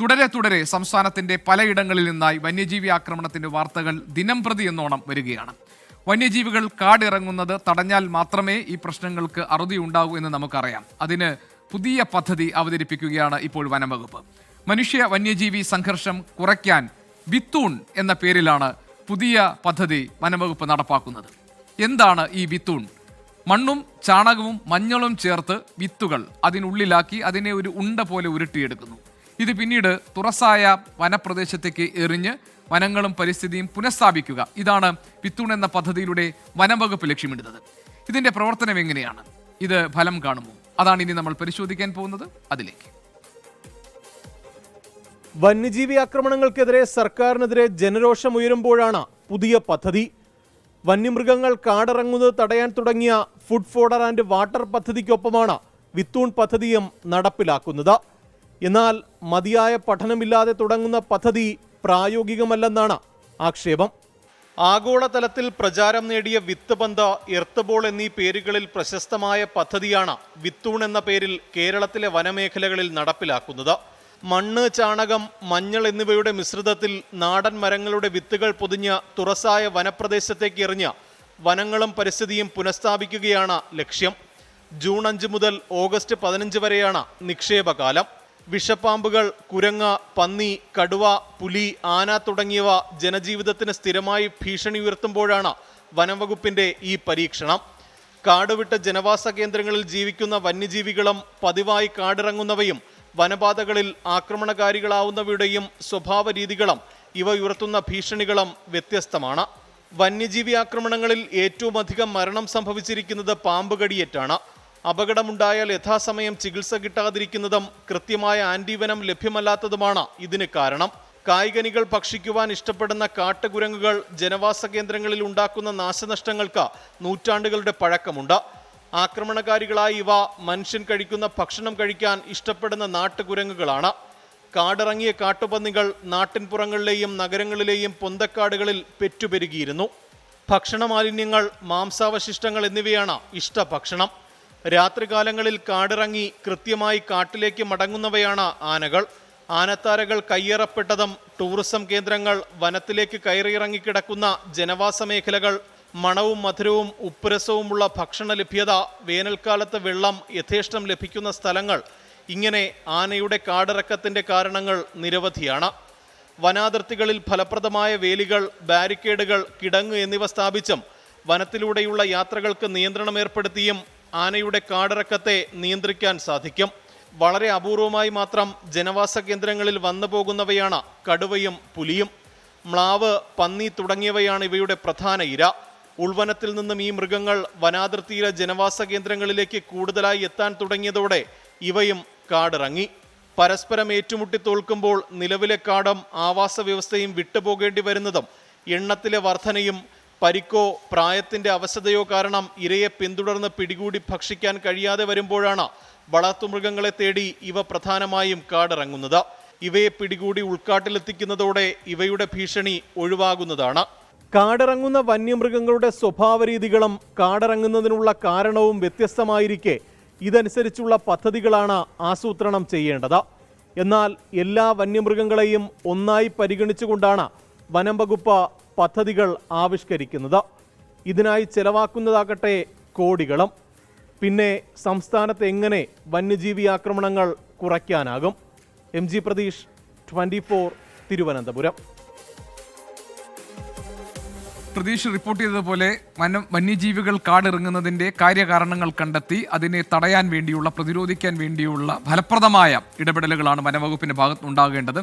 തുടരെ സംസ്ഥാനത്തിന്റെ പലയിടങ്ങളിൽ നിന്നായി വന്യജീവി ആക്രമണത്തിന്റെ വാർത്തകൾ ദിനംപ്രതി എന്നോണം വരികയാണ്. വന്യജീവികൾ കാടിറങ്ങുന്നത് തടഞ്ഞാൽ മാത്രമേ ഈ പ്രശ്നങ്ങൾക്ക് അറുതി ഉണ്ടാകൂ എന്ന് നമുക്കറിയാം. അതിന് പുതിയ പദ്ധതി അവതരിപ്പിക്കുകയാണ് ഇപ്പോൾ വനംവകുപ്പ്. മനുഷ്യ വന്യജീവി സംഘർഷം കുറയ്ക്കാൻ വിത്തൂൺ എന്ന പേരിലാണ് പുതിയ പദ്ധതി വനംവകുപ്പ് നടപ്പാക്കുന്നത്. എന്താണ് ഈ വിത്തൂൺ? മണ്ണും ചാണകവും മഞ്ഞളും ചേർത്ത് വിത്തുകൾ അതിനുള്ളിലാക്കി അതിനെ ഒരു ഉണ്ട പോലെ ഉരുട്ടിയെടുക്കുന്നു. ഇത് പിന്നീട് തുറസായ വനപ്രദേശത്തേക്ക് എറിഞ്ഞ് വനങ്ങളും പരിസ്ഥിതിയും പുനഃസ്ഥാപിക്കുക. ഇതാണ് വിത്തൂൺ എന്ന പദ്ധതിയിലൂടെ വനംവകുപ്പ് ലക്ഷ്യമിടുന്നത്. ഇതിന്റെ പ്രവർത്തനം എങ്ങനെയാണ്? ഇത് ഫലം കാണുമോ? അതാണ് ഇനി നമ്മൾ പരിശോധിക്കാൻ പോകുന്നത്. അതിലേക്ക് വന്യജീവി ആക്രമണങ്ങൾക്കെതിരെ സർക്കാരിനെതിരെ ജനരോഷം ഉയരുമ്പോഴാണ് പുതിയ പദ്ധതി. വന്യമൃഗങ്ങൾ കാടിറങ്ങുന്നത് തടയാൻ തുടങ്ങിയ ഫുഡ് ഫോഡർ ആൻഡ് വാട്ടർ പദ്ധതിക്കൊപ്പമാണ് വിത്തൂൺ പദ്ധതിയും നടപ്പിലാക്കുന്നത്. എന്നാൽ മതിയായ പഠനമില്ലാതെ തുടങ്ങുന്ന പദ്ധതി പ്രായോഗികമല്ലെന്നാണ് ആക്ഷേപം. ആഗോളതലത്തിൽ പ്രചാരം നേടിയ വിത്ത് പന്ത്, എർത്ത് ബോൾ എന്നീ പേരുകളിൽ പ്രശസ്തമായ പദ്ധതിയാണ് വിത്തൂൺ എന്ന പേരിൽ കേരളത്തിലെ വനമേഖലകളിൽ നടപ്പിലാക്കുന്നത്. മണ്ണ്, ചാണകം, മഞ്ഞൾ എന്നിവയുടെ മിശ്രിതത്തിൽ നാടൻ മരങ്ങളുടെ വിത്തുകൾ പൊതിഞ്ഞ തുറസായ വനപ്രദേശത്തേക്ക് എറിഞ്ഞ് വനങ്ങളും പരിസ്ഥിതിയും പുനഃസ്ഥാപിക്കുകയാണ് ലക്ഷ്യം. ജൂൺ 5 മുതൽ ഓഗസ്റ്റ് 15 വരെയാണ് നിക്ഷേപകാലം. വിഷപ്പാമ്പുകൾ, കുരങ്ങ്, പന്നി, കടുവ, പുലി, ആന തുടങ്ങിയവ ജനജീവിതത്തിന് സ്ഥിരമായി ഭീഷണി ഉയർത്തുമ്പോഴാണ് വനംവകുപ്പിന്റെ ഈ പരീക്ഷണം. കാടുവിട്ട് ജനവാസ കേന്ദ്രങ്ങളിൽ ജീവിക്കുന്ന വന്യജീവികളും പതിവായി കാടിറങ്ങുന്നവയും വനപാതകളിൽ ആക്രമണകാരികളാവുന്നവയുടെയും സ്വഭാവ രീതികളും ഇവ ഉയർത്തുന്ന ഭീഷണികളും വ്യത്യസ്തമാണ്. വന്യജീവി ആക്രമണങ്ങളിൽ ഏറ്റവും അധികം മരണം സംഭവിച്ചിരിക്കുന്നത് പാമ്പ് കടിയേറ്റാണ്. അപകടമുണ്ടായാൽ യഥാസമയം ചികിത്സ കിട്ടാതിരിക്കുന്നതും കൃത്യമായ ആന്റിവനം ലഭ്യമല്ലാത്തതുമാണ് ഇതിന് കാരണം. കായ്കനികൾ ഭക്ഷിക്കുവാൻ ഇഷ്ടപ്പെടുന്ന കാട്ടുകുരങ്ങുകൾ ജനവാസ കേന്ദ്രങ്ങളിൽ ഉണ്ടാക്കുന്ന നാശനഷ്ടങ്ങൾക്ക് നൂറ്റാണ്ടുകളുടെ പഴക്കമുണ്ട്. ആക്രമണകാരികളായി ഇവ മനുഷ്യൻ കഴിക്കുന്ന ഭക്ഷണം കഴിക്കാൻ ഇഷ്ടപ്പെടുന്ന നാട്ടുകുരങ്ങുകളാണ്. കാടിറങ്ങിയ കാട്ടുപന്നികൾ നാട്ടിൻപുറങ്ങളിലെയും നഗരങ്ങളിലെയും പൊന്തക്കാടുകളിൽ പെറ്റുപെരുകിയിരുന്നു. ഭക്ഷണ മാലിന്യങ്ങൾ, മാംസാവശിഷ്ടങ്ങൾ എന്നിവയാണ് ഇഷ്ടഭക്ഷണം. രാത്രികാലങ്ങളിൽ കാടിറങ്ങി കൃത്യമായി കാട്ടിലേക്ക് മടങ്ങുന്നവയാണ് ആനകൾ. ആനത്താരകൾ കയ്യേറപ്പെട്ടതും ടൂറിസം കേന്ദ്രങ്ങൾ, വനത്തിലേക്ക് കയറിയിറങ്ങിക്കിടക്കുന്ന ജനവാസ മേഖലകൾ, മണവും മധുരവും ഉപ്പുരസവുമുള്ള ഭക്ഷണ ലഭ്യത, വേനൽക്കാലത്ത് വെള്ളം യഥേഷ്ടം ലഭിക്കുന്ന സ്ഥലങ്ങൾ, ഇങ്ങനെ ആനയുടെ കാടിറക്കത്തിന്റെ കാരണങ്ങൾ നിരവധിയാണ്. വനാതിർത്തികളിൽ ഫലപ്രദമായ വേലികൾ, ബാരിക്കേഡുകൾ, കിടങ്ങ് എന്നിവ സ്ഥാപിച്ചും വനത്തിലൂടെയുള്ള യാത്രകൾക്ക് നിയന്ത്രണം ഏർപ്പെടുത്തിയും ആനയുടെ കാടിറക്കത്തെ നിയന്ത്രിക്കാൻ സാധിക്കും. വളരെ അപൂർവമായി മാത്രം ജനവാസ കേന്ദ്രങ്ങളിൽ വന്നു പോകുന്നവയാണ് കടുവയും പുലിയും. മ്ലാവ്, പന്നി തുടങ്ങിയവയാണ് ഇവയുടെ പ്രധാന ഇര. ഉൾവനത്തിൽ നിന്നും ഈ മൃഗങ്ങൾ വനാതിർത്തിയിലെ ജനവാസ കേന്ദ്രങ്ങളിലേക്ക് കൂടുതലായി എത്താൻ തുടങ്ങിയതോടെ ഇവയും കാടിറങ്ങി. പരസ്പരം ഏറ്റുമുട്ടി തോൽക്കുമ്പോൾ നിലവിലെ കാടും ആവാസ വ്യവസ്ഥയും വിട്ടുപോകേണ്ടി വരുന്നതും എണ്ണത്തിലെ വർധനയും പരിക്കോ പ്രായത്തിന്റെ അവശതയോ കാരണം ഇരയെ പിന്തുടർന്ന് പിടികൂടി ഭക്ഷിക്കാൻ കഴിയാതെ വരുമ്പോഴാണ് വളർത്തുമൃഗങ്ങളെ തേടി ഇവ പ്രധാനമായും കാടിറങ്ങുന്നത്. ഇവയെ പിടികൂടി ഉൾക്കാട്ടിലെത്തിക്കുന്നതോടെ ഇവയുടെ ഭീഷണി ഒഴിവാകുന്നതാണ്. കാടിറങ്ങുന്ന വന്യമൃഗങ്ങളുടെ സ്വഭാവ രീതികളും കാടിറങ്ങുന്നതിനുള്ള കാരണവും വ്യത്യസ്തമായിരിക്കെ ഇതനുസരിച്ചുള്ള പദ്ധതികളാണ് ആസൂത്രണം ചെയ്യേണ്ടത്. എന്നാൽ എല്ലാ വന്യമൃഗങ്ങളെയും ഒന്നായി പരിഗണിച്ചുകൊണ്ടാണ് വനം വകുപ്പ് പദ്ധതികൾ ആവിഷ്കരിക്കുന്നത്. ഇതിനായി ചെലവാക്കുന്നതാകട്ടെ കോടികളും. പിന്നെ സംസ്ഥാനത്ത് എങ്ങനെ വന്യജീവി ആക്രമണങ്ങൾ കുറയ്ക്കാനാകും? MG പ്രതീഷ്, 24, തിരുവനന്തപുരം. പ്രതീഷ് റിപ്പോർട്ട് ചെയ്തതുപോലെ വന്യജീവികൾ കാടിറങ്ങുന്നതിന്റെ കാര്യകാരണങ്ങൾ കണ്ടെത്തി അതിനെ തടയാൻ വേണ്ടിയുള്ള, പ്രതിരോധിക്കാൻ വേണ്ടിയുള്ള ഫലപ്രദമായ ഇടപെടലുകളാണ് വനംവകുപ്പിന്റെ ഭാഗത്തുനിന്നുണ്ടാകേണ്ടത്.